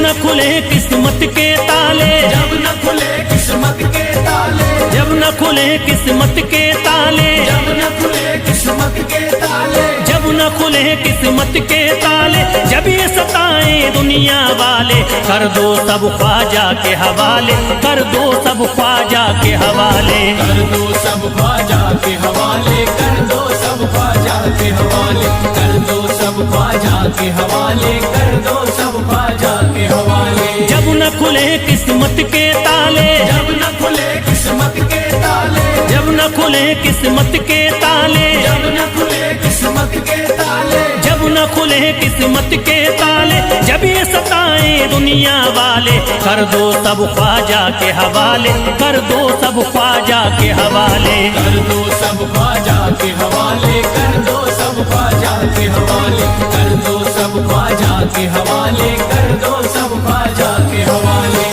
न खुले किस्मत के ताले, जब न खुले किस्मत के ताले, जब न खुले किस्मत के ताले, जब न खुले किस्मत के ताले, जब न खुले किस्मत के ताले, जब ये सताए दुनिया वाले, कर दो सब ख्वाजा के हवाले, कर दो सब ख्वाजा के हवाले, कर दो सब ख्वाजा के हवाले, कर दो सब ख्वाजा के हवाले, कर दो सब ख्वाजा के हवाले, कर दो सब ख्वाजा के हवाले। जब न खुले किस्मत के ताले, जब न खुले किस्मत के ताले, जब न खुले किस्मत के ताले, जब न खुले किस्मत के ताले, जब न खुले किस्मत के ताले, जब ये सताए दुनिया वाले, कर दो सब ख्वाजा के हवाले, कर दो सब ख्वाजा के हवाले, कर दो सब ख्वाजा के हवाले, कर दो सब ख्वाजा के हवाले, कर दो सब ख्वाजा के हवाले, कर दो सब ख्वाजा के हवाले।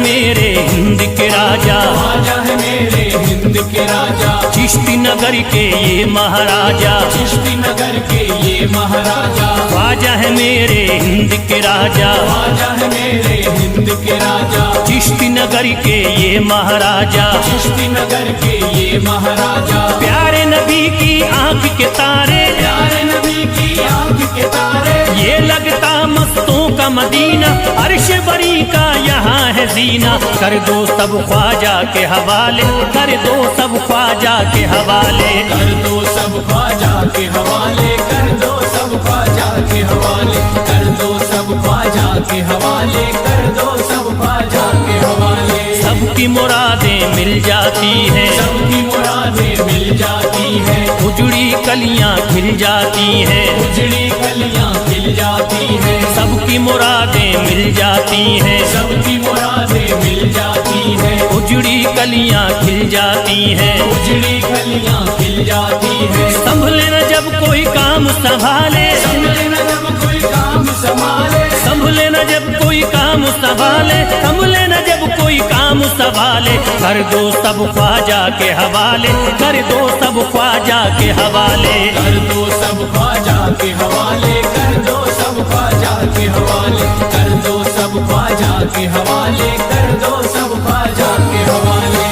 मेरे हिंद के राजा, ख्वाजा है मेरे हिंद के राजा, चिश्ती नगर के ये महाराजा, चिश्ती नगर के ये महाराजा, ख्वाजा है मेरे हिंद के राजा, ख्वाजा है मेरे हिंद के राजा, चिश्ती नगर के ये महाराजा, चिश्ती नगर के ये महाराजा, प्यारे नबी की आंख के तारे, प्यारे नबी की आंख के तारे, ये लगता मस्तों का मदीना, अर्श बरी का यहाँ है जीना, कर दो सब ख्वाजा के हवाले, कर दो सब ख्वाजा के हवाले, कर दो सब ख्वाजा के हवाले, कर दो सब ख्वाजा के हवाले, कर दो सब ख्वाजा के हवाले, कर दो सब ख्वाजा के हवाले। सबकी मुरादें मिल जाती हैं, सबकी मुरादें मिल जाती हैं, उजड़ी कलियां खिल जाती हैं, उजड़ी कलियां खिल जाती हैं, सबकी मुरादें मिल जाती हैं, सबकी मुरादें मिल जाती हैं, उजड़ी कलियां खिल जाती हैं, उजड़ी कलियां खिल जाती हैं। संभले न जब कोई काम संभाले, संभले न जब कोई काम संभाले, संभले न जब कोई काम संभाले, संभले न जब कोई काम संभाले, कर दो सब ख्वाजा के हवाले, कर दो सब ख्वाजा के हवाले, कर दो सब ख्वाजा के हवाले, कर दो सब ख्वाजा के हवाले, कर दो सब ख्वाजा के हवाले, कर दो सब ख्वाजा के हवाले।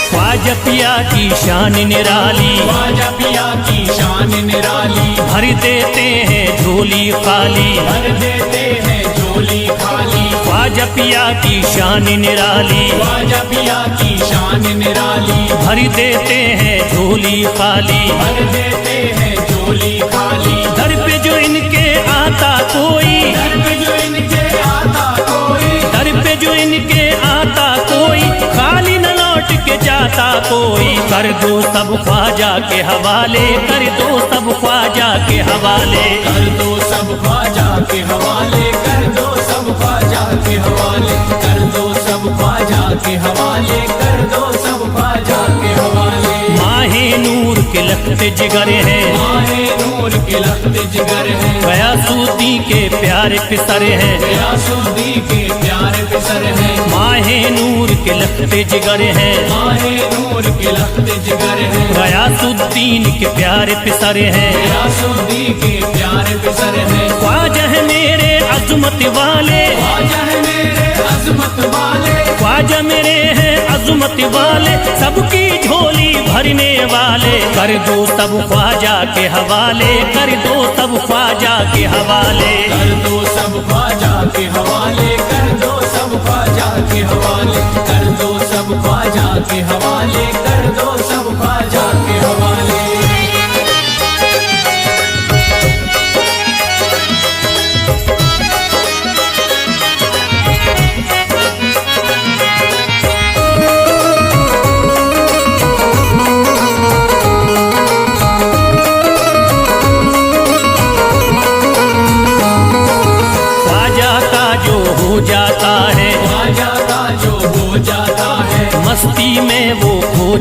ख्वाजा पिया की शान निराली, ख्वाजा पिया की शान निराली, भर देते हैं झोली खाली, भर देते हैं झोली खाली, ख्वाजा पिया की शान निराली, ख्वाजा पिया की शान निराली, भर देते हैं झोली खाली, भर देते हैं झोली खाली, दर पे जो इनके आता कोई, दर पे जो इनके आता कोई, दर पे जो इनके आता कोई, खाली न लौट के जाता कोई, कर दो सब ख्वाजा के हवाले, कर दो सब ख्वाजा के हवाले, कर दो सब ख्वाजा के हवाले, कर दो सब ख्वाजा के हवाले, कर दो सब ख्वाजा के हवाले, कर दो सब ख्वाजा के हवाले। माहे नूर के लखते जिगर है, माहे नूर के लखते जिगर है, गयासुद्दीन के प्यारे पिसर है, गयासुद्दीन के प्यारे पिसर है, माहे नूर के लखते जिगर है, माहे नूर के लखते जिगर है, गयासुद्दीन के प्यारे पिसर है, गयासुद्दीन के प्यारे पिसर है। ख्वाजा है मेरे अजमत वाले, ख्वाजा है मेरे अजमत वाले, ख्वाजा मेरे हैं अजमत वाले, सबकी झोली भरने वाले, कर दो सब ख्वाजा के हवाले, कर दो सब ख्वाजा के हवाले, कर दो सब ख्वाजा के हवाले, कर दो सब ख्वाजा के हवाले, कर दो सब ख्वाजा के हवाले, कर दो सब ख्वाजा के हवाले।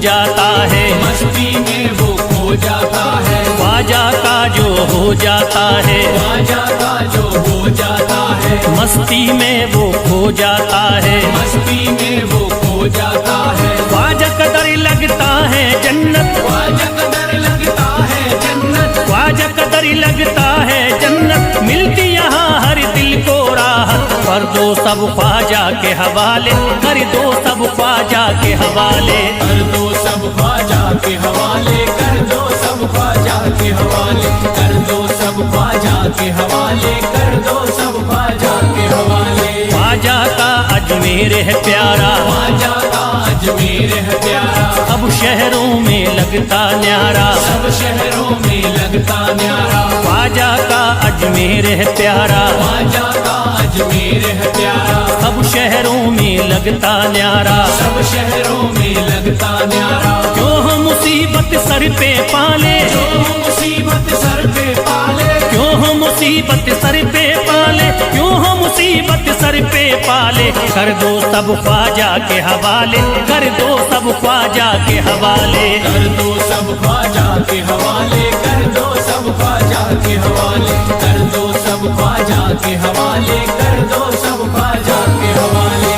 जाता है, मस्ती में वो खो जाता है, ख्वाजा का जो हो जाता है, ख्वाजा का जो हो जाता है, मस्ती में वो खो जाता है, मस्ती में वो खो जाता है। ख्वाजा कदर लगता है जन्नत, ख्वाजा कदर लगता है जन्नत, ख्वाजा कदर लगता है जन्नत, मिलती यहाँ हर दिल को राहत। कर दो सब ख्वाजा के हवाले, कर दो सब ख्वाजा के हवाले, कर दो सब ख्वाजा के हवाले, कर दो सब ख्वाजा के हवाले, कर दो सब ख्वाजा के हवाले, कर दो सब ख्वाजा के हवाले। ख्वाजा का अजमेर है प्यारा, ख्वाजा का अजमेर है प्यारा, अब शहरों में लगता न्यारा, सब शहरों में लगता न्यारा। ख्वाजा का अजमेर है प्यारा, ख्वाजा का अजमेर है प्यारा, अब शहरों में लगता न्यारा। सब शहरों में लगता न्यारा। क्यों हम मुसीबत सर पे पाले, जो मुसीबत सर पे पाले, क्यों हम मुसीबत सर पे पाले, क्यों हम मुसीबत सर पे पाले। कर दो सब ख्वाजा के हवाले, कर दो सब ख्वाजा के हवाले, कर दो सब ख्वाजा के हवाले, कर दो सब ख्वाजा के हवाले, कर दो सब ख्वाजा के हवाले, कर दो सब ख्वाजा के हवाले।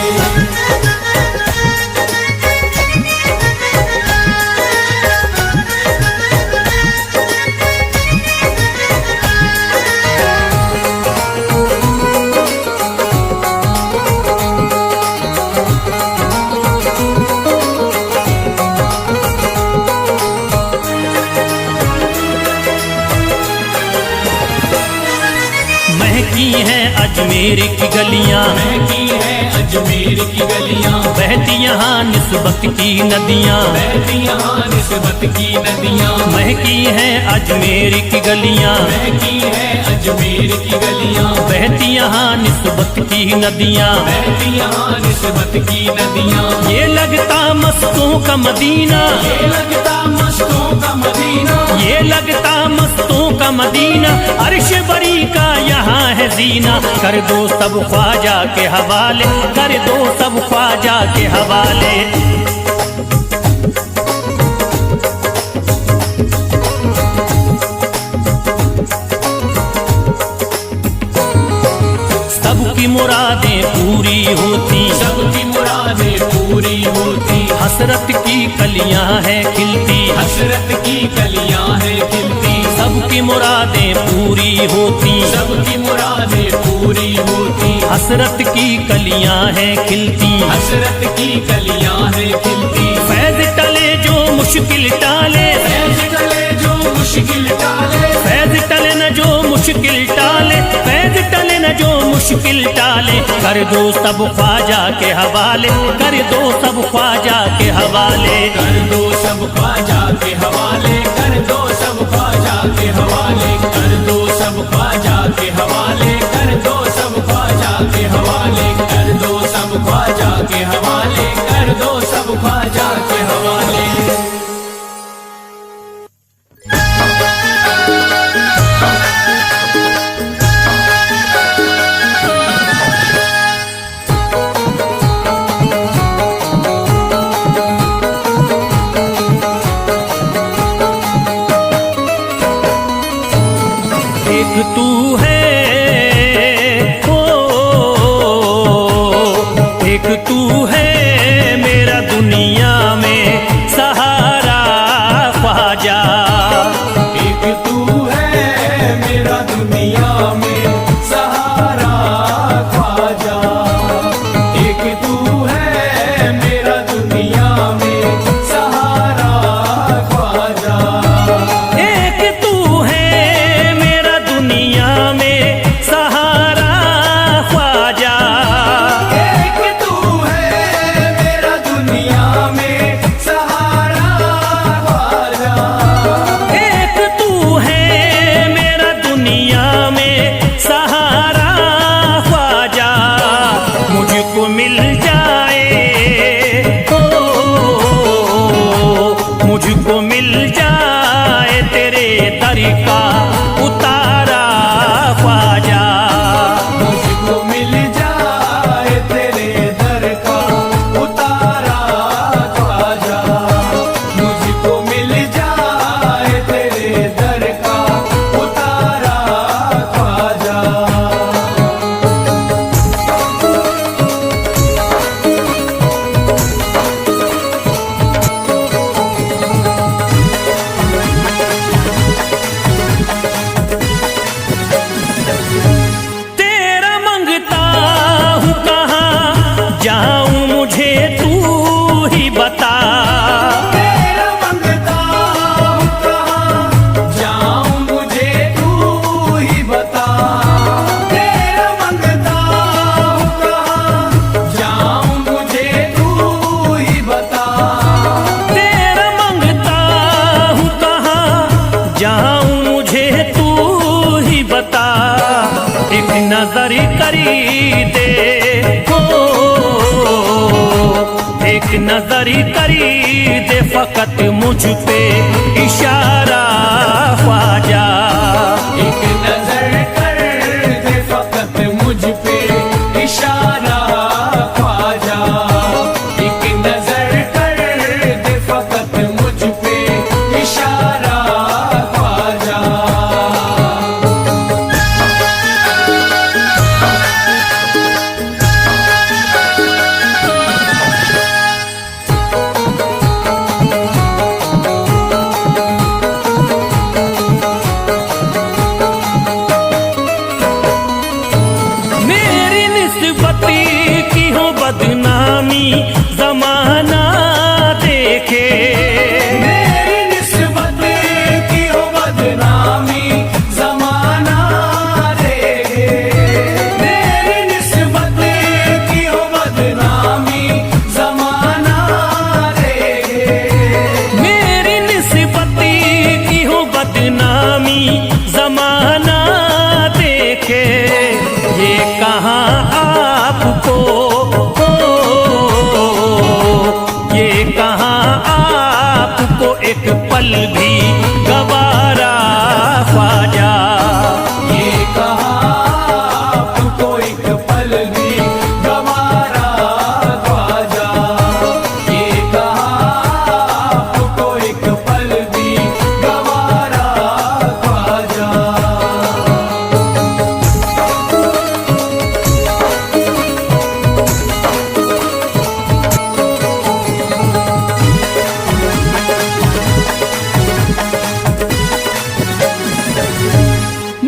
महकी हैं अजमेर की गलियां, महकी है अजमेर की गलियां, बहती यहाँ निस्बत की नदियां, बहती यहाँ निस्बत की नदियां, महकी हैं अजमेर की गलियां, महकी है अजमेर की गलियां, बहती यहाँ निस्बत की नदियां। बहती यहाँ निस्बत की नदियां। ये लगता मस्तों का मदीना, ये लगता मस्तों का मदीना, ये लगता मस्तों का मदीना, अर्श बरी का यहाँ है जीना। कर दो सब ख्वाजा के हवाले, कर दो सब ख्वाजा के हवाले। सबकी मुरादें पूरी होती, सबकी मुरादें पूरी होती, हसरत की कलियां हैं खिलती, हसरत की कलियां हैं खिलती, सबकी मुरादें पूरी होती, सबकी मुरादें पूरी होती, हसरत की कलियां हैं खिलती। हसरत की कलियां हैं खिलती। फैज टले जो मुश्किल टाले, फैज टले जो मुश्किल टाले, फैज टले न जो मुश्किल टाले, फैज टले न जो मुश्किल टाले। कर दो सब ख्वाजा के हवाले, कर दो सब ख्वाजा के हवाले, कर दो सब ख्वाजा के हवाले, कर दो सब ख्वाजा के हवाले, कर दो सब ख्वाजा के हवाले, कर दो सब ख्वाजा के हवाले, कर दो सब ख्वाजा के हवाले, कर दो सब ख्वाजा के हवाले। एक तू है ओ, एक तू है मेरा दुनिया में सहारा ख्वाजा। एक तू है मेरा दुनिया में सहारा ख्वाजा, एक तू है मेरा दुनिया में सहारा ख्वाजा, एक तू है मेरा दुनिया में सहारा ख्वाजा, एक तू है मेरा दुनिया में सहारा ख्वाजा, एक तू है मेरा दुनिया में सहारा ख्वाजा। मुझको मिल जाए ओ, मुझको मिल जाए तेरे दर का उतारा ख्वाजा। मुझको मिल जाए तेरे दर का उतारा ख्वाजा, जाऊं मुझे तू ही बता, एक नजर करी दे हो, एक नजर करी दे फकत मुझ पे इशारा ख्वाजा। एक नजर कर दे फकत मुझ पे इशारा ख्वाजा, एक नजर कर दे फकत मुझ पे इशारा ख्वाजा। की हो बदनामी जमाना देखे, मेरी निस्बत की हो बदनामी जमाना देखे, मेरी निस्बत की हो बदनामी जमाना देखे, मेरी निस्बत की हो बदनामी जमाना देखे। ये कहाँ आपको हो, ये कहाँ आपको एक पल भी गवारा ख्वाजा। ये कहाँ आपको एक पल भी गवारा ख्वाजा, ये कहाँ आपको एक पल भी गवारा ख्वाजा।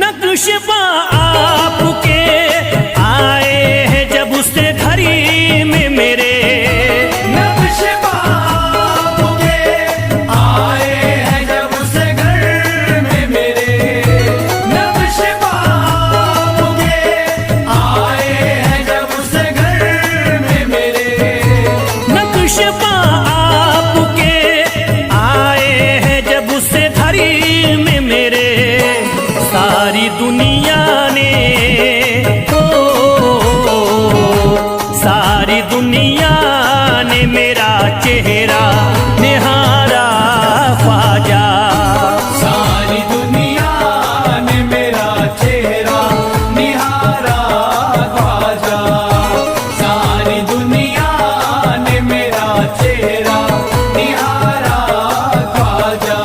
नक्शबा आपके आए हैं जब उससे घड़ी में मेरे, नक्शबा आपके आए हैं जब उस घर में मेरे, नक्शबा आपके आए हैं जब उस घर में मेरे, नक्शबा आपके आए हैं जब उससे घड़ी में मेरे। सारी दुनिया ने हो, सारी दुनिया ने मेरा चेहरा निहारा ख्वाजा। सारी दुनिया ने मेरा चेहरा निहारा ख्वाजा, सारी दुनिया ने मेरा चेहरा निहारा ख्वाजा।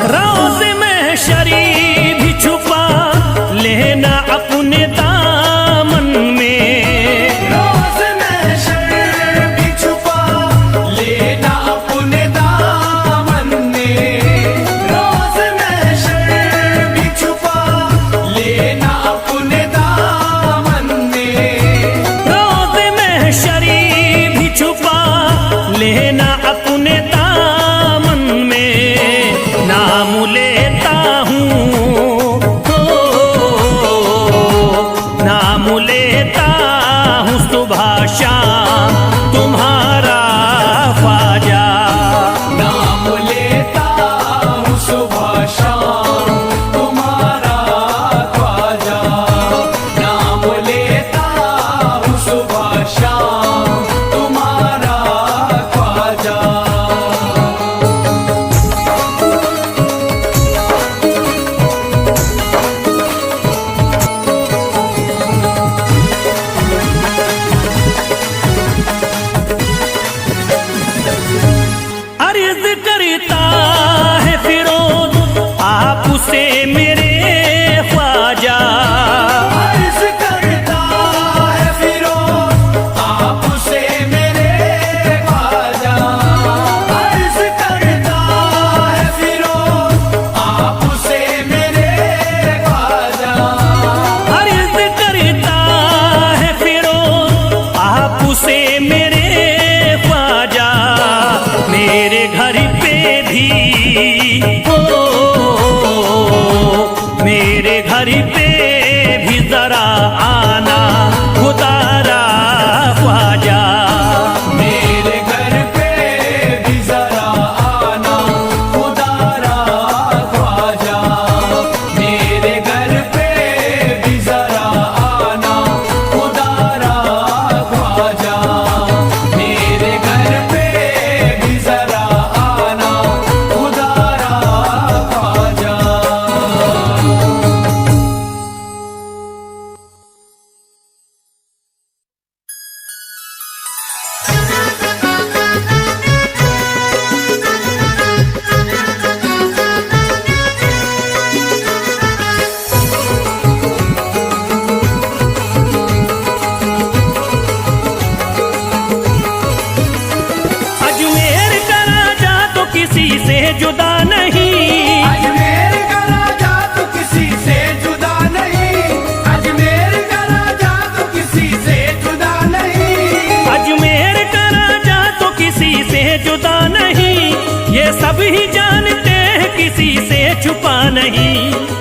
रोज़ महशरी भी छुपा लेना अपने दामन में, रोज़ महशर भी छुपा लेना अपने दामन में, रोज़ महशर भी छुपा लेना अपने दामन में, रोज़ महशरी भी छुपा लेना अपने दामन में। नाम लेता हूँ हो, नाम लेता हूँ सुबह शाम तुम्हारा ख्वाजा। नाम लेता हूँ सुबह शाम तुम्हारा ख्वाजा, नाम लेता हूँ सुबह शाम तुम्हारा ख्वाजा। अर्ज करता है फिरोज आपसे मेरे ख्वाजा, अर्ज करता है फिरोज आपसे मेरे ख्वाजा, अर्ज करता है फिरोज आपसे मेरे ख्वाजा, अर्ज करता है फिरोज आपसे मेरे ख्वाजा। मेरे घर पे भी हो, मेरे घर पे भी जरा आना खुदारा ख्वाजा। मेरे घर पे भी जरा आना खुदारा ख्वाजा। मेरे घर पे भी जरा आना खुदारा ख्वाजा। मेरे घर पे भी जरा आना खुदारा ख्वाजा। अजमेर का राजा तो किसी से जुदा नहीं, अजमेर का राजा तो किसी से जुदा नहीं। अजमेर का राजा तो किसी से जुदा नहीं। अजमेर का राजा तो किसी से जुदा नहीं, ये सब ही जानते हैं किसी से छुपा नहीं।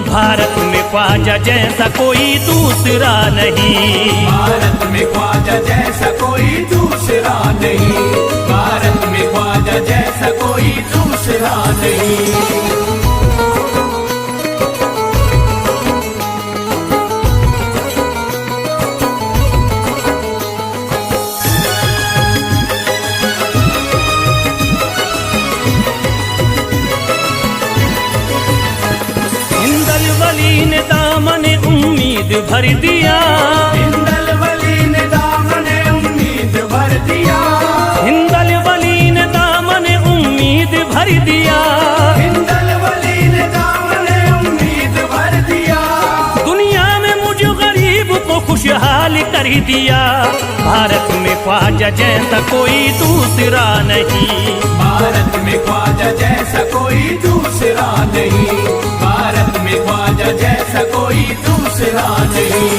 भारत में ख्वाजा जैसा कोई दूसरा नहीं, भारत में ख्वाजा जैसा कोई दूसरा नहीं। भारत में ख्वाजा जैसा कोई दूसरा नहीं। हिंदल वली ने दामन उम्मीद भर दिया, हिंदल वली ने दामन उम्मीद भर दिया। हिंदल वली ने दामन उम्मीद भर दिया। हिंदल वली ने दामन उम्मीद भर दिया। दुनिया में मुझ गरीब को खुशहाल कर दिया। भारत में ख्वाजा जैसा कोई दूसरा नहीं, भारत में ख्वाजा जैसा कोई दूसरा नहीं। भारत में ख्वाजा जैसा कोई दूसरा नहीं।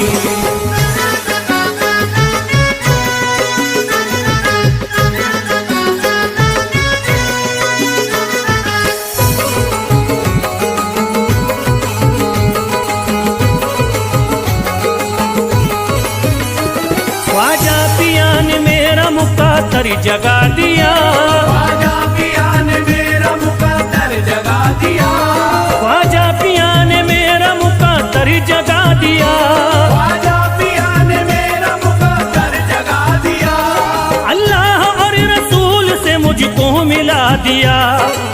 ख्वाजा पिया ने मेरा मुक़द्दर जगा दिया। ख्वाजा पिया ने मेरा मुक़द्दर जगा दिया। ख्वाजा पिया ने मेरा मुक़द्दर जगा दिया। ख्वाजा पिया ने मेरा मुक़द्दर जगा दिया। अल्लाह और रसूल से मुझको मिला दिया।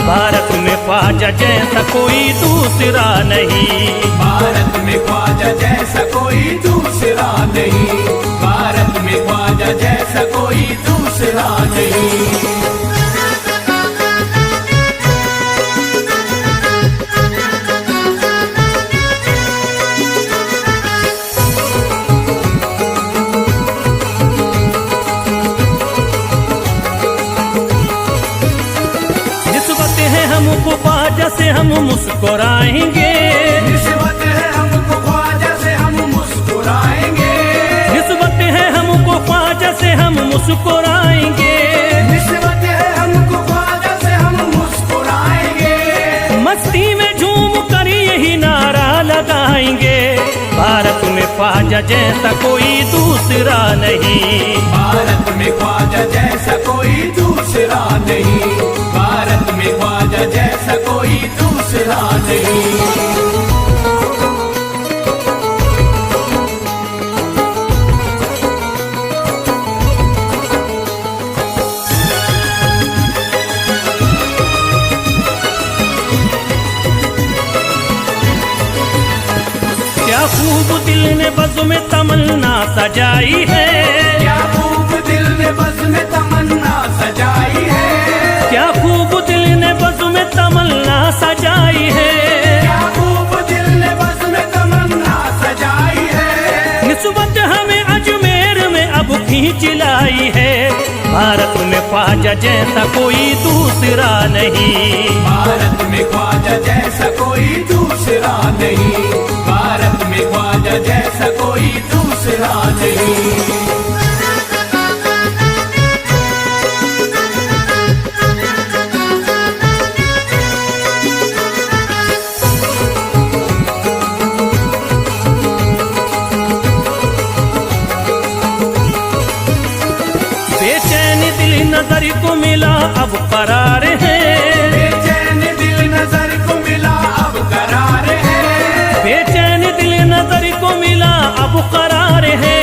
भारत में ख्वाजा जैसा कोई दूसरा नहीं, भारत में ख्वाजा जैसा कोई दूसरा नहीं। भारत में ख्वाजा जैसा कोई दूसरा नहीं। निस्बत है हमको ख्वाजा से हम मुस्कुराएंगे। निस्बत है हमको ख्वाजा से हम मुस्कुराएंगे। निस्बत है हमको ख्वाजा से हम मुस्कुराएंगे। निस्बत है हमको ख्वाजा से हम मुस्कुराएंगे। मस्ती में झूम कर यही नारा लगाएंगे। भारत में ख्वाजा जैसा कोई दूसरा नहीं, भारत में ख्वाजा जैसा कोई दूसरा नहीं। भारत में ख्वाजा जैसा कोई दूसरा नहीं। क्या खूब दिल ने बज़्म में तमन्ना सजाई है। क्या खूब दिल ने बज़्म में तमन्ना सजाई है। क्या खूब दिल ने बज़्म में तमन्ना सजाई है। क्या खूब दिल ने बज़्म में तमन्ना सजाई है। निस्बत हमें अजमेर में अब खींच लाई है। भारत में ख्वाजा जैसा कोई दूसरा नहीं, भारत में ख्वाजा जैसा कोई दूसरा नहीं। भारत में ख्वाजा जैसा कोई दूसरा नहीं। अब करार है। बेचैन दिल नजर को मिला अब करार है। बेचैन दिल नजर को मिला अब करार है।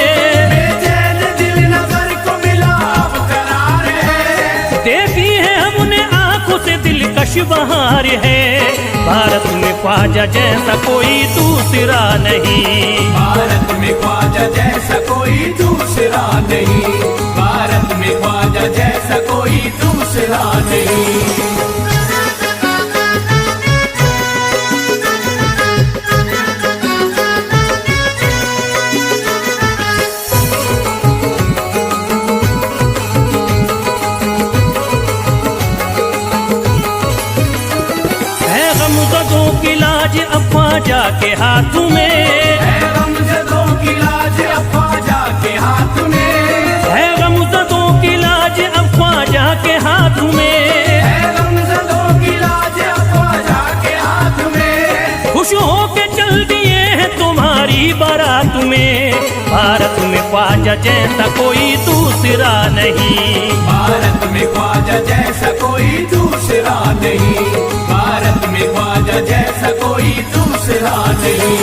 बेचैन दिल नजर को मिला अब करार है। देखी है हमने आंखों से दिलकश बहार है। भारत में ख्वाजा जैसा कोई दूसरा नहीं। भारत में ख्वाजा जैसा कोई दूसरा नहीं। भारत में ख्वाजा जैसा कोई दूसरा नहीं। की लाज अब ख्वाजा के हाथ में है। गमज़दों की लाज अब ख्वाजा के हाथ में है। गमज़दों की लाज अब ख्वाजा के हाथ में है। गमज़दों की लाज अब ख्वाजा के हाथ में। खुश होके चल दिए हैं तुम्हारी बारात में। भारत में ख्वाजा जैसा कोई दूसरा नहीं। भारत में ख्वाजा जैसा कोई दूसरा नहीं। भारत में ख्वाजा जैसा कोई दूसरा नहीं।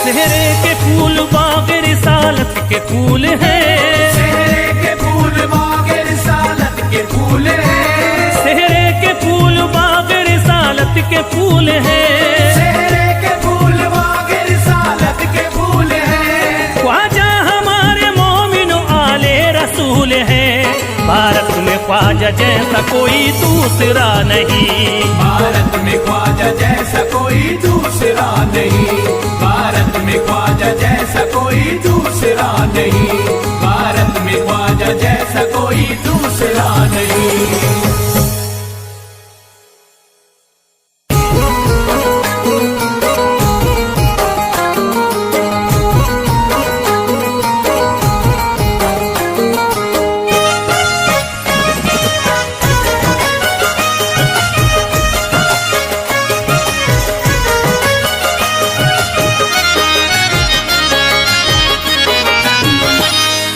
सेहरे के फूल बाग रिसालत के फूल हैं। सेहरे के फूल बाग रिसालत के फूल हैं। सेहरे के फूल बाग रिसालत के फूल हैं। सेहरे के फूल बाग रिसालत के फूल हैं। ख्वाजा हमारे मोमिन आले रसूल हैं। भारत में ख्वाजा जैसा कोई दूसरा नहीं। भारत में ख्वाजा जैसा कोई दूसरा नहीं। भारत में ख्वाजा जैसा कोई दूसरा नहीं। भारत में ख्वाजा जैसा कोई दूसरा नहीं।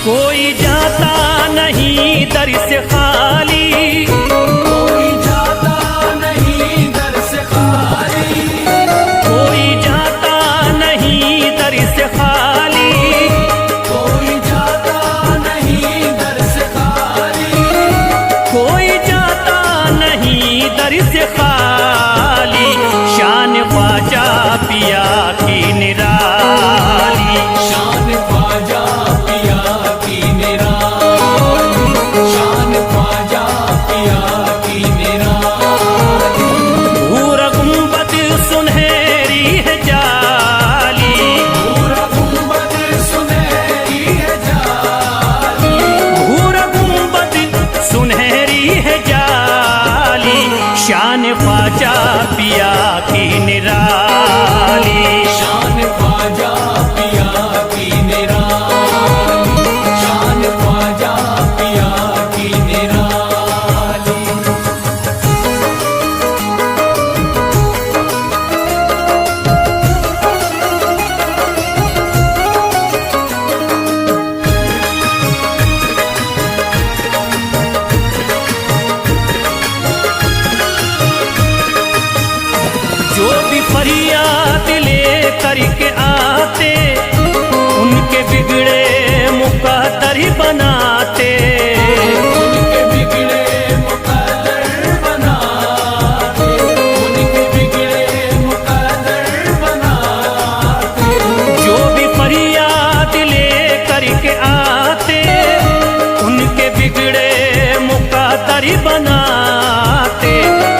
कोई जाता नहीं दर से खाली। कोई जाता नहीं दर से खाली। कोई जाता नहीं दर से खाली। कोई जाता नहीं दर से खाली। कोई जाता नहीं दर से खाली। शान ख्वाजा पिया की निराली। शान ख्वाजा पिया की निराली। शान ख्वाजा पिया की निराली। भूरा गुंबद सुनहरी है जाली। भूरा गुंबद सुनहरी है जाली। भूरा गुंबद सुनहरी है जाली। शान ख्वाजा पिया की निराली। शान ख्वाजा पिया की निराली। शान ख्वाजा पिया की निराली। जो भी फरियाद ले करके आते उनके बिगड़े मुकद्दर बनाते। उनके बिगड़े मुकद्दर बनाते। उनके बिगड़े मुकद्दर बनाते। जो भी फरियाद ले करके आते उनके बिगड़े मुकद्दर बनाते।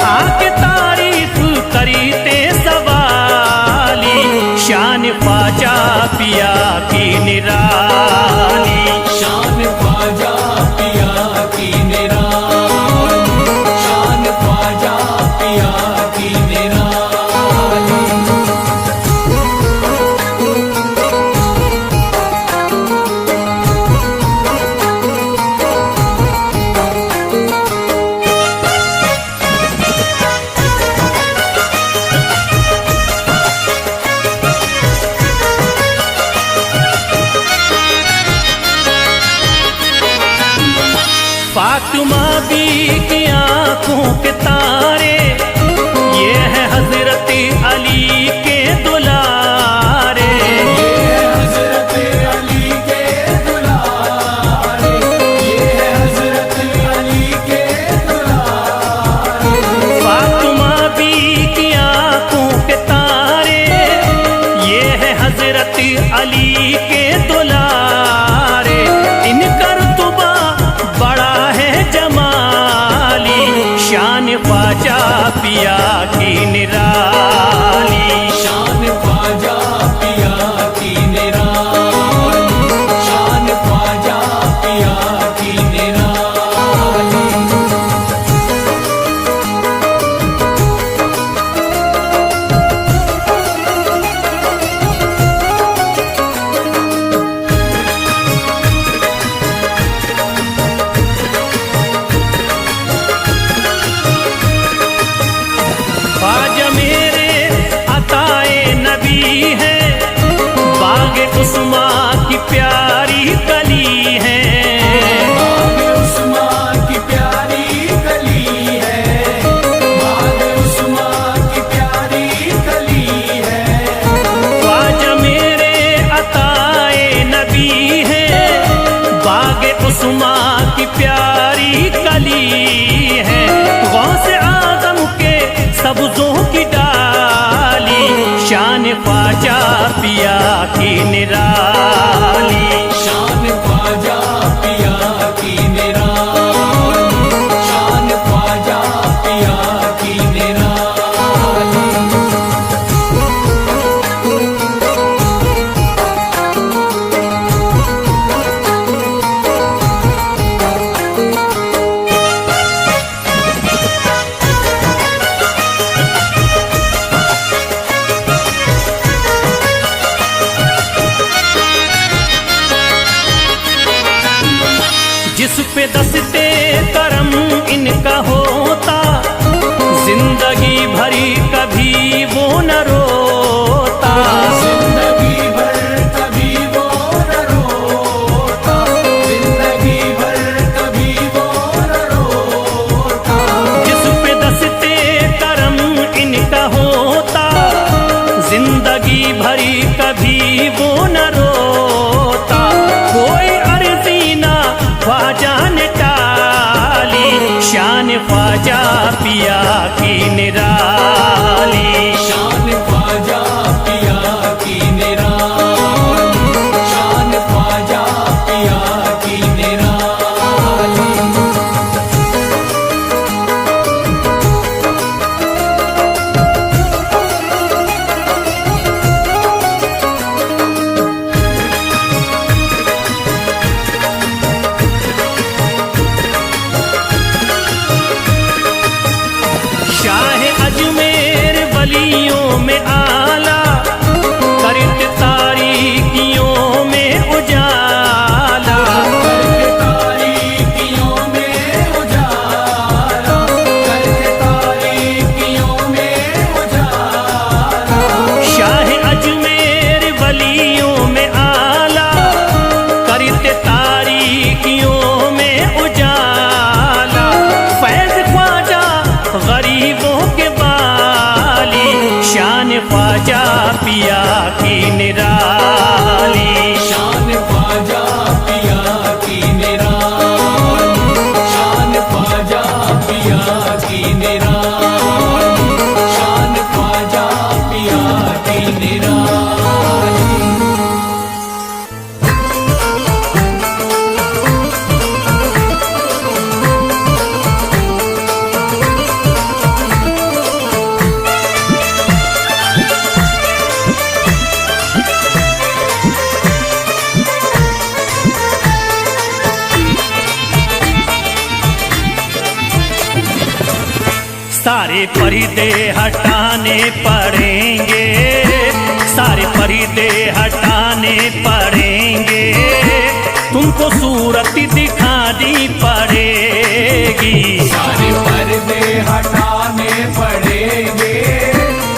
आके तारीफ करते सवाली। शान ख्वाजा पिया की निराली। शान ख्वाजा पिया की निराली। शान ख्वाजा पिया की निराली। ख्वाजा पिया की निराली। शान ख्वाजा पिया की निराली, शान ख्वाजा पिया की निराली। ख्वाजा मेरे अताए नबी है, बागे उस्मा की प्यारी कली है। बागे उस्मा की प्यारी कली है, बागे उस्मा की प्यारी कली है। ख्वाजा मेरे अताए नबी है, बागे उस्मा की प्यारी कली है। गौसे आजम के सब्जों की डाली, शान ख्वाजा पिया की निराली। शान ख्वाजा पिया की निराली, शान ख्वाजा पिया की निराली। जिस पे दस्ते करम इनका होता, जिंदगी भरी कभी वो न रोता। जिंदगी भर कभी वो न रोता, जिंदगी भर कभी वो न रोता। जिस पे दस्ते करम इनका होता, जिंदगी भरी कभी वो न रोता। कोई अर्जी ना ख्वाजा ने टाली, शान ख्वाजा पिया की निराली। शान ख्वाजा पिया की निराली, शान ख्वाजा पिया की निराली। शाह अजमेर वलियों में आला, करत तारीकियों में उजाला। करके तारीकियों में उजाला, करके तारीकियों में उजाला। शाह अजमेर वलियों में आला, करत तारीकियों में उजाला। फैज ख्वाजा गरीबों के बाली, शान ख्वाजा पिया की निराली। शान ख्वाजा पिया की निराली, शान ख्वाजा पिया की निराली, शान ख्वाजा पिया की निराली। सारे पर्दे हटाने पड़ेंगे, सारे पर्दे हटाने पड़ेंगे। तुमको सूरत दिखानी पड़ेगी। सारे पर्दे हटाने पड़ेंगे,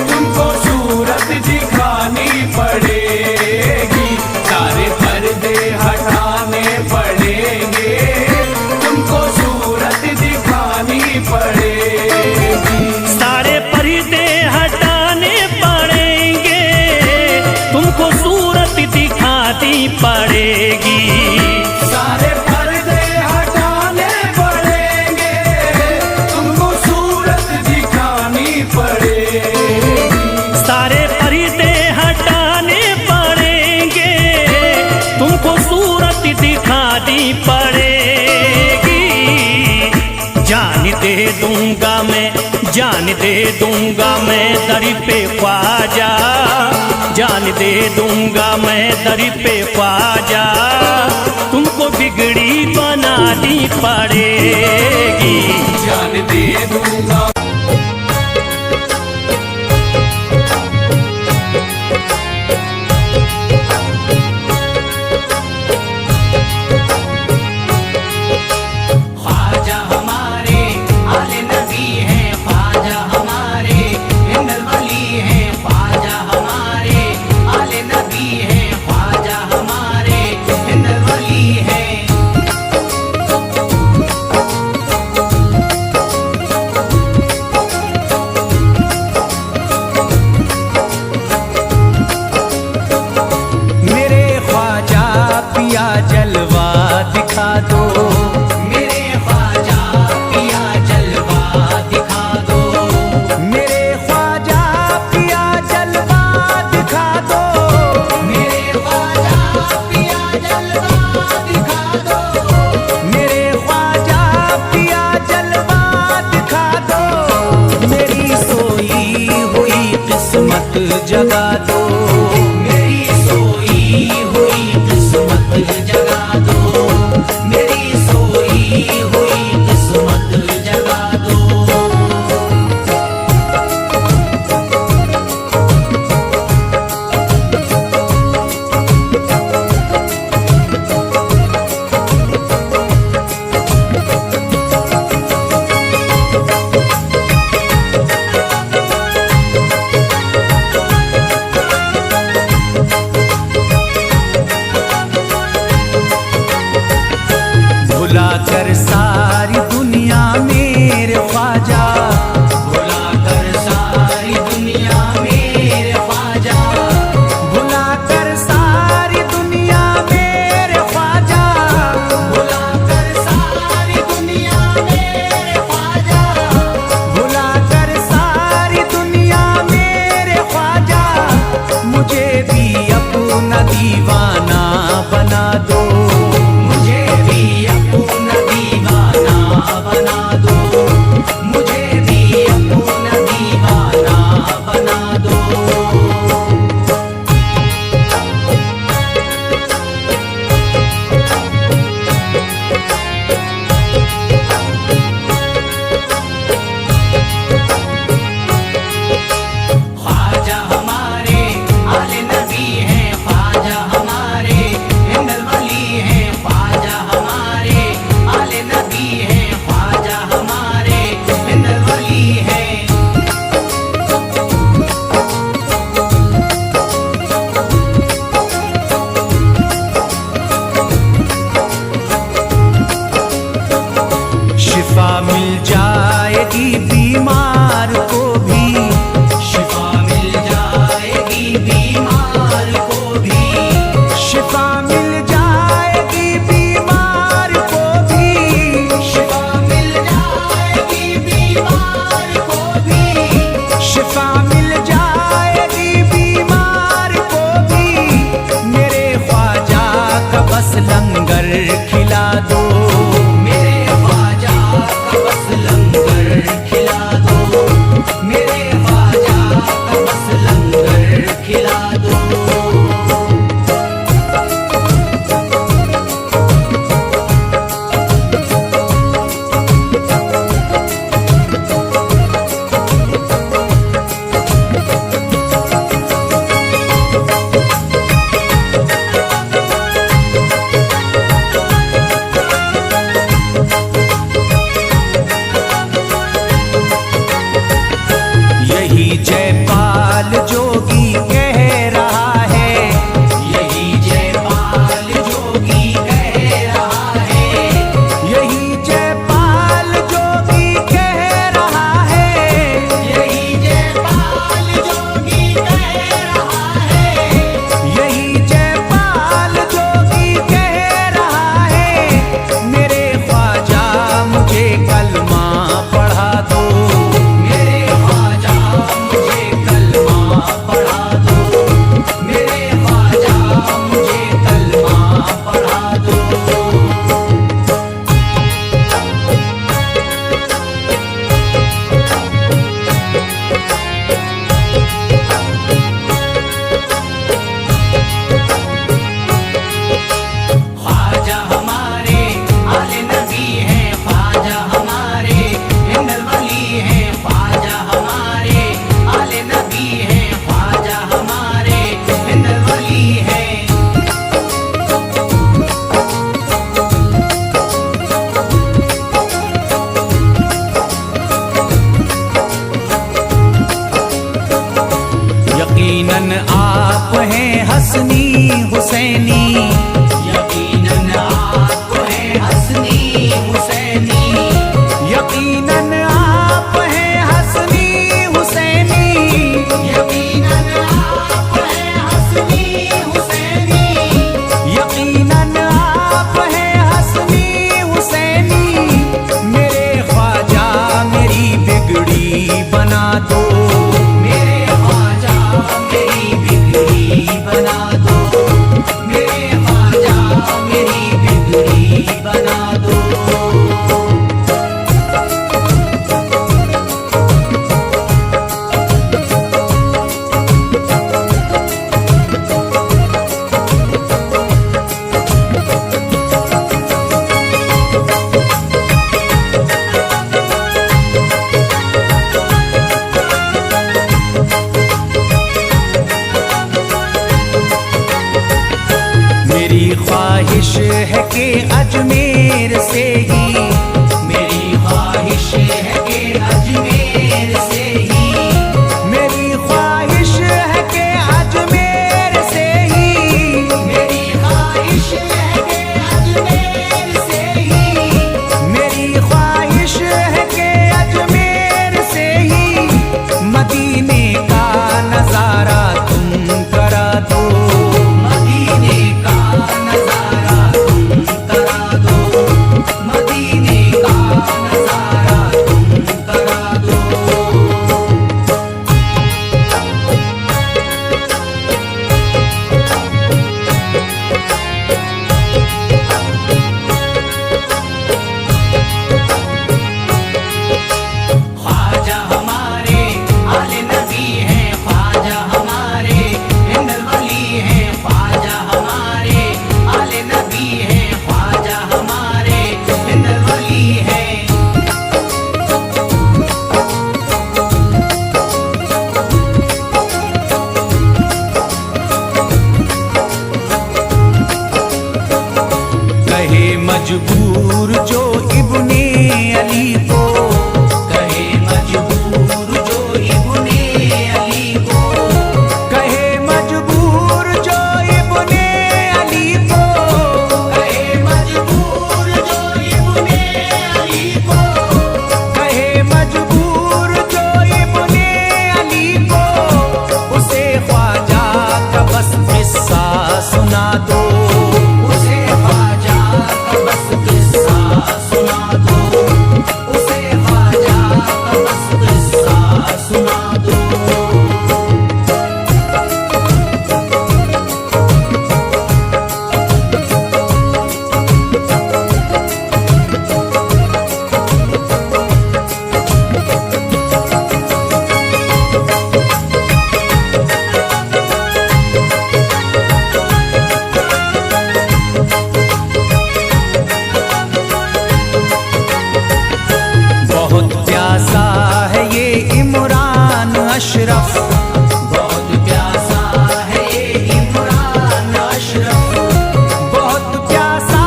तुमको सूरत दिखानी पड़ेगी। सारे पर्दे हटाने पड़ेंगे, तुमको सूरत दिखानी पड़ेगी। सारे पर्दे हटाने पड़ेंगे, तुमको सूरत दिखानी पड़ेगी। सारे पर्दे हटाने पड़ेंगे, तुमको सूरत दिखानी पड़ेगी। सारे पर्दे हटाने पड़ेंगे, तुमको सूरत दिखानी पड़ेगी। जान दे दूंगा मैं, जान दे दूंगा मैं दर पे ख्वाजा, जान दे दूंगा मैं दर पे ख्वाजा, तुमको बिगड़ी बनानी पड़ेगी। जान दे दूंगा जलवा दिखा दो, मेरे ख्वाजा पिया जलवा दिखा दो, मेरे ख्वाजा पिया जलवा दिखा दो, मेरे ख्वाजा पिया जलवा दिखा दो, मेरे ख्वाजा पिया जलवा दिखा दो, मेरी सोई हुई किस्मत जगा दो, मेरी सोई हुई किस्मत जगा दो, मेरी सोई हुई किस्मत जगा दो। भुला कर सारी दुनिया मेरे ख्वाजा, भुला कर सारी दुनिया मेरे ख्वाजा, भुला कर सारी दुनिया मेरे ख्वाजा, भुला कर सारी दुनिया मेरे ख्वाजा, भुला कर सारी दुनिया मेरे ख्वाजा, मुझे भी अपना दीवाना बना दो, मुझे भी अपना दीवाना बना दो, मुझे भी अपना दीवाना बना दो। ख्वाजा हमारे आले नबी हैं, ख्वाजा हमारे हिंदल वली हैं, ख्वाजा हमारे आले नबी हैं, ख्वाजा हमारे हिंदल वली हैं। शिफा मिल जाएगी बीमार को भी, शिफा मिल जाएगी बीमार को भी, शिफा मिल जाएगी बीमार को भी, शिफा मिल जाएगी बीमार को भी, शिफा मिल जाएगी बीमार को भी, मेरे ख्वाजा का बस लंगर खिला दो, मेरे ख्वाजा का बस लंगर खिला यकीनन आप हैं हसनी हुसैनी, यकीनन आप हैं हसनी हुसैनी, यकीनन आप हैं हसनी हुसैनी। मेरे ख्वाजा मेरी बिगड़ी बना दो, मेरे ख्वाजा मेरी बिगड़ी बना दो, मेरे ख्वाजा मेरी बिगड़ी बना दो। मेरी ख्वाहिश है कि अजमेर से ही, मेरी ख्वाहिश है कि अजमेर से ही, मेरी ख्वाहिश है कि अजमेर से ही, मेरी ख्वाहिश है कि अजमेर से ही, मेरी ख्वाहिश है कि अजमेर से ही मदीने का नजारा तुम करा दो, मदीने का नजारा तुम करा दो, मदीने का नजारा तुम करा दो। ख्वाजा हमारे आले नबी हैं, ख्वाजा हमारे हिंदल वली हैं, ख्वाजा हमारे आले नबी हैं, ख्वाजा हमारे हिंदल वली हैं। कहे मजबूर जो इब्ने अली को, कहे मजबूर जो इब्ने अली को, कहे मजबूर जो इब्ने अली को, कहे मजबूर जो इब्ने अली को, कहे मजबूर जो इब्ने अली को, उसे ख्वाजा का बस किस्सा सुना दो, उसे ख्वाजा का बस किस्सा सुना दो, उसे ख्वाजा का बस किस्सा सुना दो। बहुत प्यासा है ये इमरान अशरफ, बहुत प्यासा है ये इमरान अशरफ, बहुत प्यासा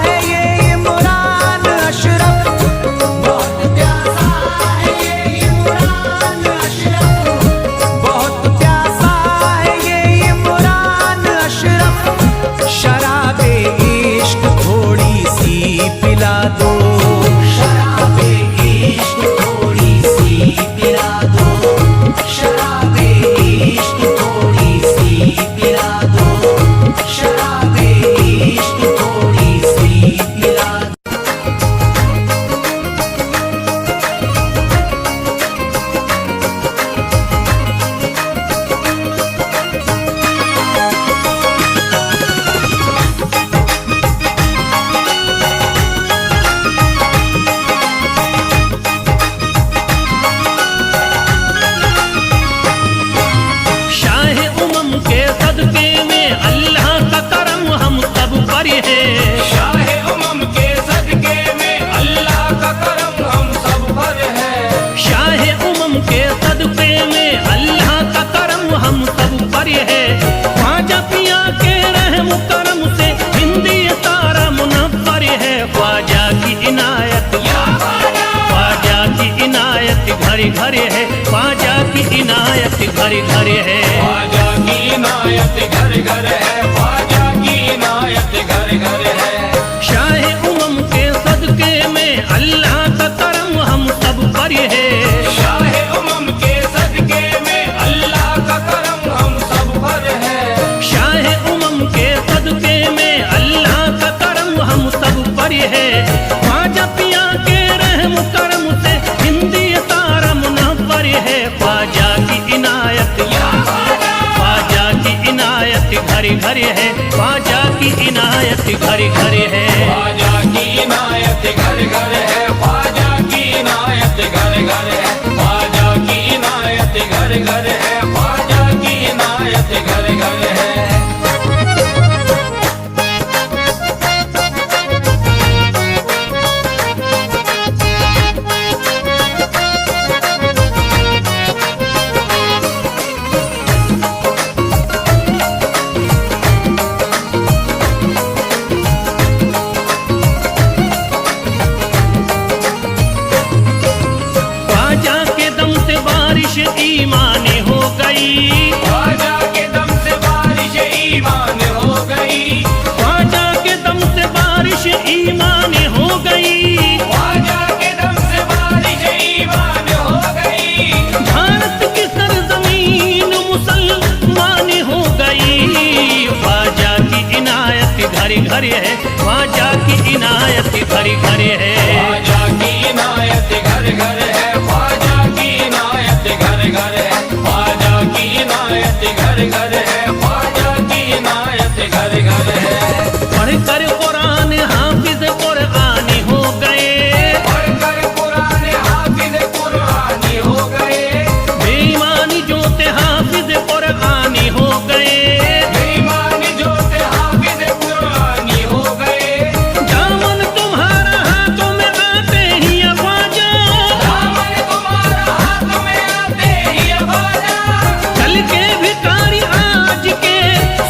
है ये इमरान अशरफ, बहुत प्यासा है ये इमरान अशरफ, बहुत प्यासा है ये इमरान अशरफ। शराबे इश्क थोड़ी सी पिला दो, शराबे इश्क थोड़ी सी पिला दो, शराबे इश्क थोड़ी सी पिला दो, शराबे इश्क थोड़ी सी पिला दो। शाह उमम के सदके में अल्लाह का करम हम सब पर है, शाह उमम के सदके में अल्लाह का करम हम सब पर है, शाह उमम के सदके में अल्लाह का करम हम सब पर है। ख्वाजा पिया के रहम करम से हिंदी तारा मुनव्वर है, ख्वाजा की इनायत, ख्वाजा की इनायत घर घर है, ख्वाजा की इनायत घर घर है। ख्वाजा की इनायत घर घर है, ख्वाजा की इनायत घर घर है। शाह उमम के सदके में अल्लाह का करम हम पर है। शाहे उमम के सदके में अल्लाह का करम हम सब पर है। शाहे उमम के सदके में अल्लाह का करम हम सब पर है। ख्वाजा पिया के रहम करम से हिंदी सारा मुनव्वर है। ख्वाजा की इनायत, ख्वाजा की इनायत घर घर है। ख्वाजा की इनायत घर घर है। ख्वाजा की इनायत घर घर है। ख्वाजा की इनायत घर घर है। ख्वाजा की इनायत घर घर है। ख्वाजा की इनायत घर घर है। ख्वाजा के दम से बारिश ईमान हो गई। ख्वाजा के दम से बारिश ईमान हो गई। ख्वाजा के दम से बारिश ईमान हो गई। ख्वाजा के दम से बारिश ईमान हो गई। भारत की सरजमीन मुसलमान हो गई। ख्वाजा की इनायत घर घर है। ख्वाजा की इनायत घर घर है। ख्वाजा की इनायत घर घर है। ख्वाजा की इनायत घर घर है। ख्वाजा की इनायत घर घर है। ख्वाजा की इनायत घर घर है। पढ़कर कुरान हाफिज कुरानी हो गए। पढ़कर कुरान हाफिज कुरानी हो गए। बेईमानी जोते हाफिज कुरानी हो गए। बेईमानी जोते हाफिज कुरानी हो गए। दामन तुम्हारा हाथों में आते ही ख्वाजा, दामन तुम्हारा हाथ में आते ही ख्वाजा। कल के भिखारी आज के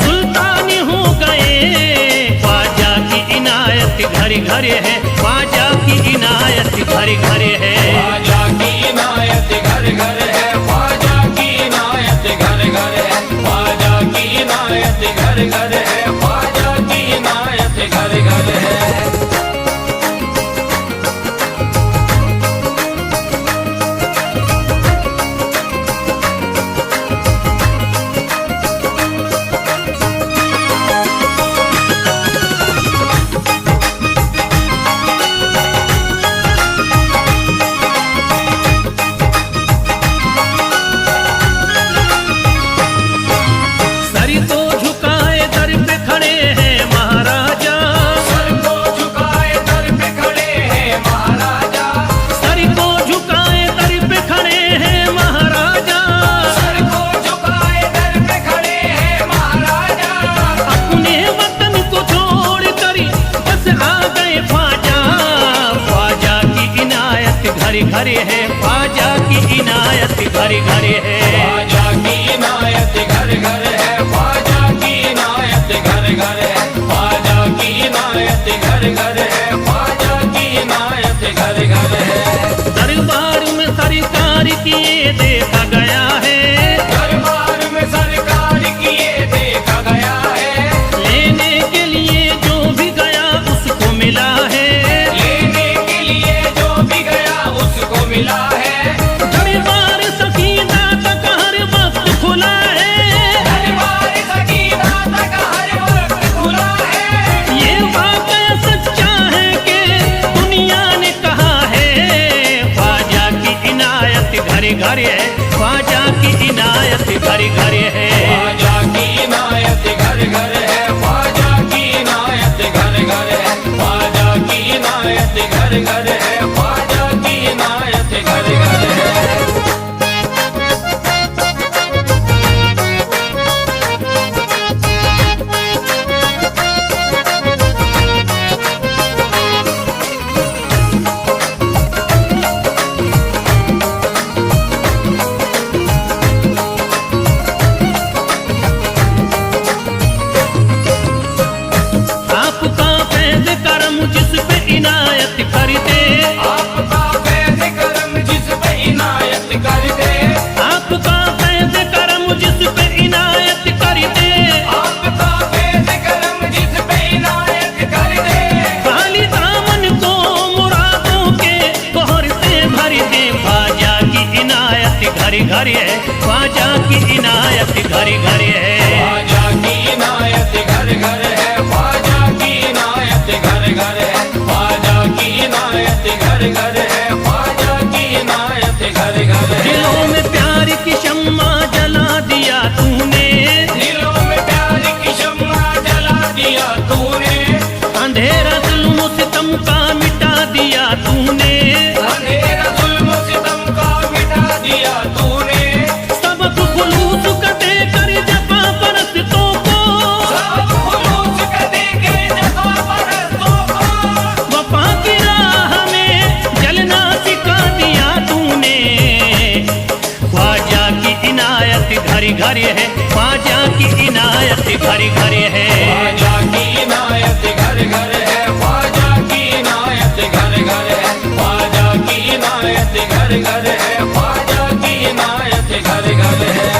सुल्तान हो गए। ख्वाजा की इनायत घर घर है। ख्वाजा की इनायत घर घर है। ख्वाजा की इनायत घर घर है। ख्वाजा की इनायत घर घर है। ख्वाजा की इनायत घर घर है। ख्वाजा की इनायत घर घर है। सर को झुकाए दर पे खड़े हैं महाराजा। सर को झुकाए दर पे खड़े हैं महाराजा। सर को झुकाए दर पे खड़े हैं महाराजा। सर को झुकाए दर पे खड़े हैं महाराजा। अपने वतन को छोड़ कर बस आ गए ख्वाजा। ख्वाजा की इनायत घर घर है। ख्वाजा की इनायत घर घर है। ख्वाजा की इनायत घर घर है। ख्वाजा की इनायत घर घर है। ख्वाजा की इनायत घर घर है। ख्वाजा की इनायत घर घर है। दरबार में सरकार किए देखा गया है। दरबार में सरकार किए देखा गया है। लेने के लिए जो भी गया उसको मिला है। लेने के लिए जो भी गया उसको मिला है। दरबार सकीना तक हर वक्त खुला है। दरबार सकीना तक हर वक्त खुला है। ये वाकया सच्चा है कि दुनिया ने कहा है। ख्वाजा की इनायत घर घर है। ख्वाजा की इनायत घर घर है। ख्वाजा की इनायत घर घर है। ख्वाजा की इनायत घर घर है। ख्वाजा की इनायत घर घर है। ख्वाजा की इनायत घर घर है। आपका फैज़ करम जिस पे इनायत करते। घर घर है, ख्वाजा की इनायत घर घर है। ख्वाजा की इनायत घर घर है, ख्वाजा की इनायत घर घर है, ख्वाजा की इनायत घर घर है, ख्वाजा की इनायत घर घर है। दिलों में प्यार की शम्मा जला दिया तूने, दिलों में प्यार की शम्मा जला दिया तूने, अंधेरा जुल्म सितम का मिटा दिया तूने, अंधेरा जुल्म सितम का मिटा दिया तूने, सबक खुलूस का देकर जफा परस्तों को, सब खुलूस का देकर जफा परस्तों को, वफा की राह में जलना सिखा दिया तूने। ख्वाजा की इनायत घर घर है, ख्वाजा की इनायत घर घर है। ख्वाजा की इनायत घर घर है, ख्वाजा की इनायत घर घर है, ख्वाजा की इनायत घर घर है, ख्वाजा की इनायत घर घर है।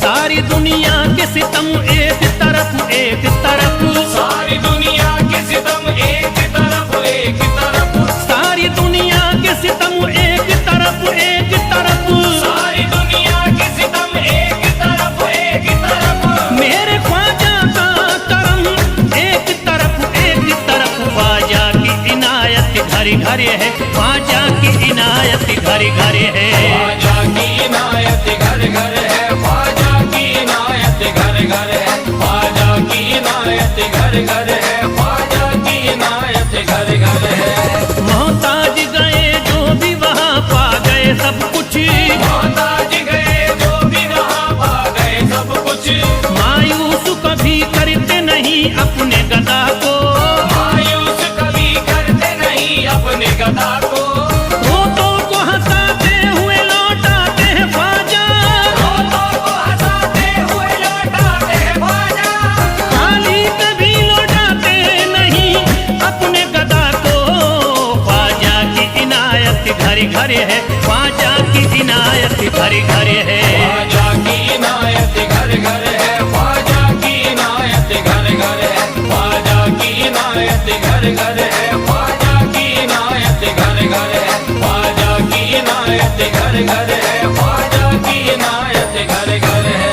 सारी दुनिया के सितम एक तरफ एक तरफ, सारी दुनिया के सितम एक तरफ एक तरफ, सारी दुनिया के सितम एक तरफ एक तरफ, सारी दुनिया के सितम एक तरफ एक तरफ, मेरे ख्वाजा का करम एक तरफ एक तरफ। ख्वाजा की इनायत घर घर है, ख्वाजा की इनायत घर घर है। ख्वाजा की इनायत घर घर है, ख्वाजा की इनायत घर घर है, ख्वाजा की इनायत घर घर है, ख्वाजा की इनायत घर घर है। मोहताज गए जो भी वहाँ पा गए सब कुछ, मोहताज गए जो भी वहाँ पा गए सब कुछ, मायूस कभी करते नहीं अपने गदा को, मायूस कभी करते नहीं अपने गदा को, रोतों को हंसाते हुए लौटाते हैं ख्वाजा, रोतों को हंसाते हुए लौटाते हैं ख्वाजा, खाली कभी लौटाते नहीं अपने गदा को। ख्वाजा की इनायत घर घर है, ख्वाजा की इनायत घर घर है। ख्वाजा की इनायत घर घर है, ख्वाजा की इनायत घर घर है, ख्वाजा की इनायत घर घर है, ख्वाजा की इनायत घर घर है, ख्वाजा की इनायत घर घर है, ख्वाजा की इनायत घर घर है।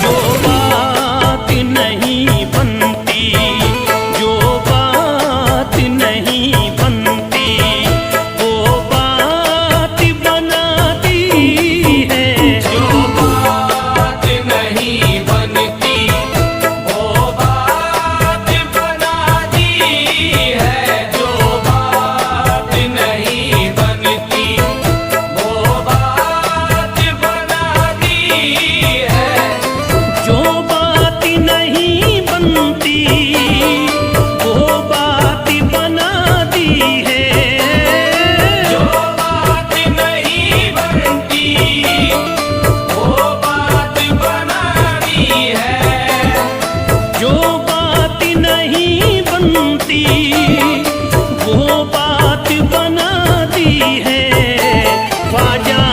जो बात नहीं बनती, जो बात नहीं बनती, वो बात बनाती है। जो बात नहीं बनती वो बात बनाती है, जो बात नहीं बनती वो बात बनाती है, जो बात नहीं बनती वो बात बनाती है। जो बात नहीं बनती वो बात बनाती है, जो बात नहीं बनती वो बात बनाती है। ख्वाजा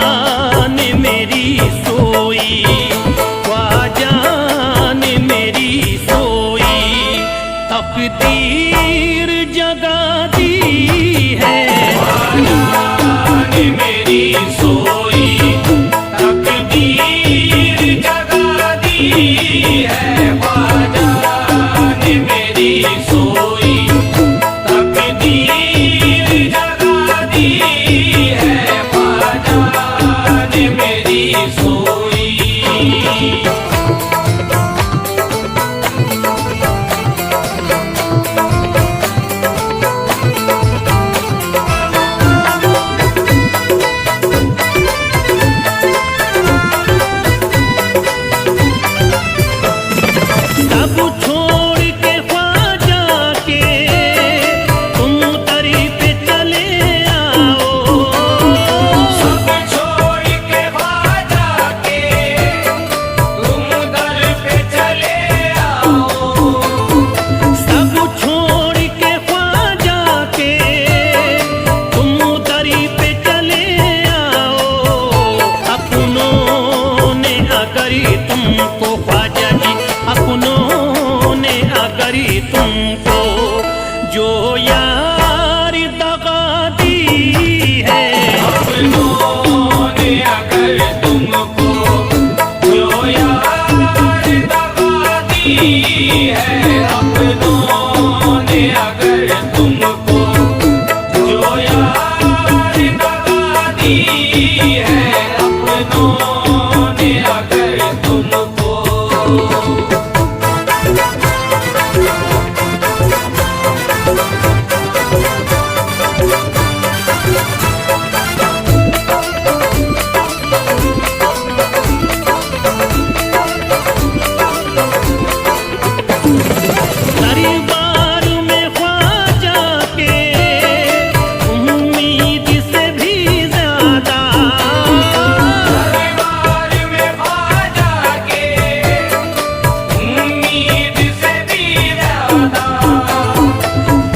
ने मेरी सोई, ख्वाजा ने मेरी सोई, तकदीर जगा दी है। ने मेरी सोई तकदीर जगा दी है, ख्वाजा ने मेरी सोई तकदीर जगा दी है, ख्वाजा ने मेरी सोई। यार दगा दी है। अपनों ने अगर तुमको जो यार दगा दी है, अपनों ने अगर तुमको जो यार दगा दी है, अपनों ने अगर तुमको दरबार में ख्वाजा के उम्मीद से भी ज्यादा, दरबार में ख्वाजा के उम्मीद से भी ज्यादा,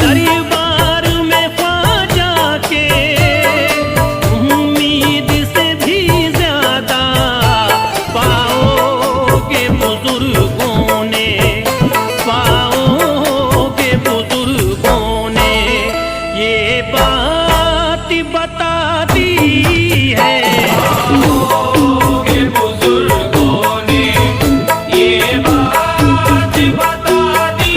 दरबार में ख्वाजा के उम्मीद से भी ज्यादा पाओगे बुजुर्गों ने, पाओगे बुजुर्गों ने ये बात बता दी है। के बुजुर्गों ने ये बात बता दी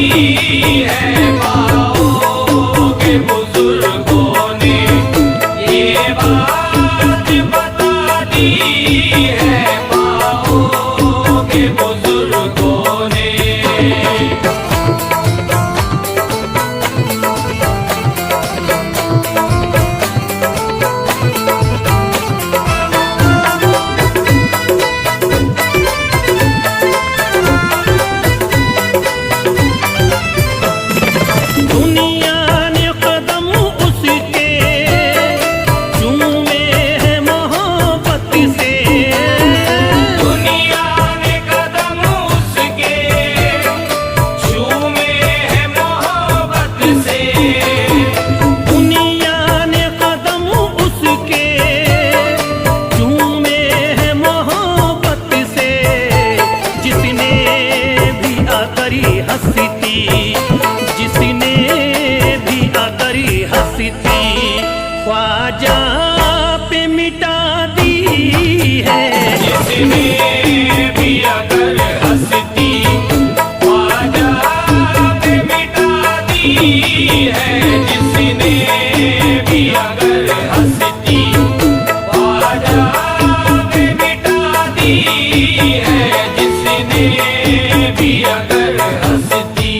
है, पाओ के बुजुर्गों ने ये बात बता दी है, पाओ के बुजुर्गों ने। दुनिया ने कदम उसके चूमे हैं मोहब्बत से, दुनिया ने कदम उसके चूमे हैं मोहब्बत से, दुनिया ने कदम उसके चूमे हैं मोहब्बत से। जिसने भी आकरी हंसती, जिसने भी आकरी हंसती ख्वाजा पे मिटा दी है। जिसने भी अगर हंसती ख्वाजा पे मिटा दी है, जिसने भी अगर हंसती ख्वाजा पे मिटा दी है, जिसने भी अगर हंसती।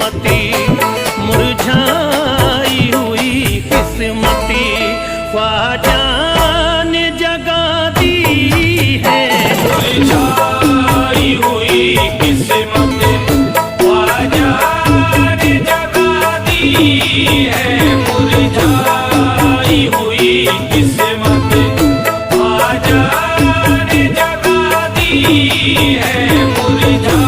किस्मती, मुरझाई हुई किस्मती ख्वाजा ने जगा दी है। मुरझाई हुई किस्मत ख्वाजा ने जगा दी है। मुरझाई हुई किस्मत ख्वाजा ने जगा दी है। मुरझा